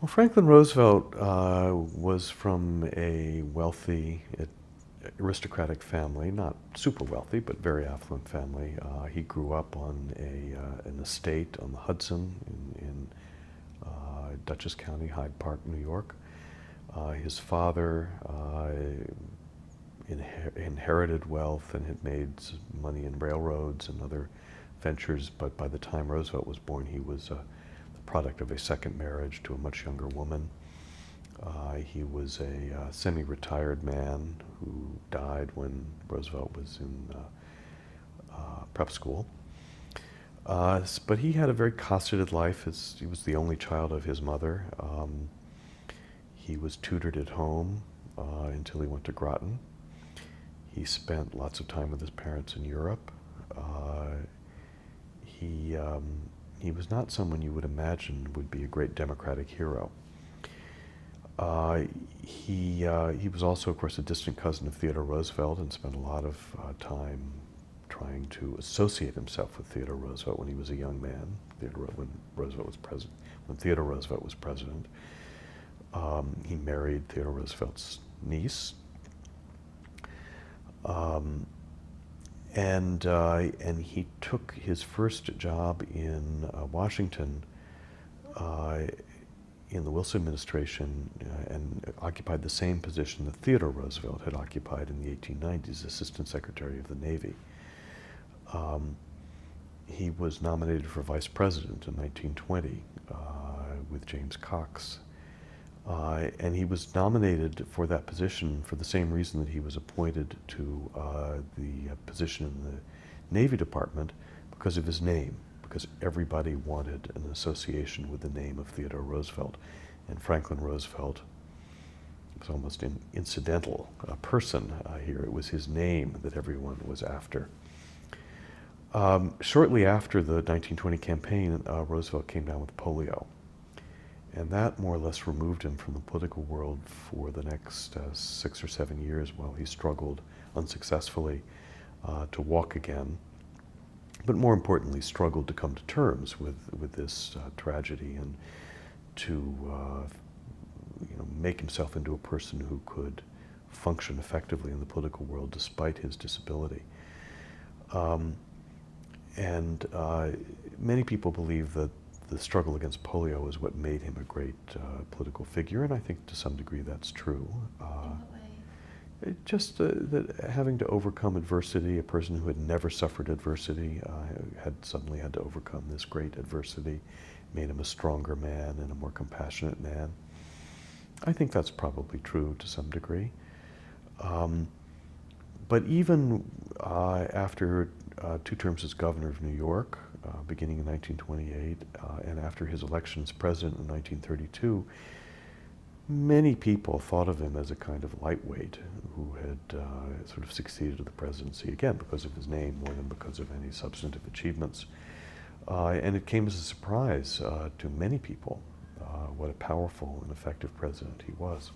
Well, Franklin Roosevelt was from a wealthy, aristocratic family, not super wealthy, but very affluent family. He grew up on an estate on the Hudson in Dutchess County, Hyde Park, New York. His father inherited wealth and had made money in railroads and other ventures, but by the time Roosevelt was born, he was the product of a second marriage to a much younger woman. He was a semi-retired man who died when Roosevelt was in prep school. But he had a very cosseted life. He was the only child of his mother. He was tutored at home until he went to Groton. He spent lots of time with his parents in Europe. He was not someone you would imagine would be a great democratic hero. He was also, of course, a distant cousin of Theodore Roosevelt and spent a lot of time trying to associate himself with Theodore Roosevelt when he was a young man, when Theodore Roosevelt was president. He married Theodore Roosevelt's niece. And he took his first job in Washington in the Wilson administration and occupied the same position that Theodore Roosevelt had occupied in the 1890s, Assistant Secretary of the Navy. He was nominated for vice president in 1920 with James Cox. And he was nominated for that position for the same reason that he was appointed to the position in the Navy Department, because of his name, because everybody wanted an association with the name of Theodore Roosevelt. And Franklin Roosevelt was almost an incidental person here. It was his name that everyone was after. Shortly after the 1920 campaign, Roosevelt came down with polio. And that more or less removed him from the political world for the next 6 or 7 years while he struggled unsuccessfully to walk again, but more importantly struggled to come to terms with this tragedy and to make himself into a person who could function effectively in the political world despite his disability. Many people believe that the struggle against polio is what made him a great political figure, and I think to some degree that's true. In what way? Just that having to overcome adversity, a person who had never suffered adversity had suddenly had to overcome this great adversity, made him a stronger man and a more compassionate man. I think that's probably true to some degree. But even after 2 terms as governor of New York, beginning in 1928, and after his election as president in 1932, many people thought of him as a kind of lightweight who had sort of succeeded to the presidency, again, because of his name more than because of any substantive achievements. And it came as a surprise to many people what a powerful and effective president he was.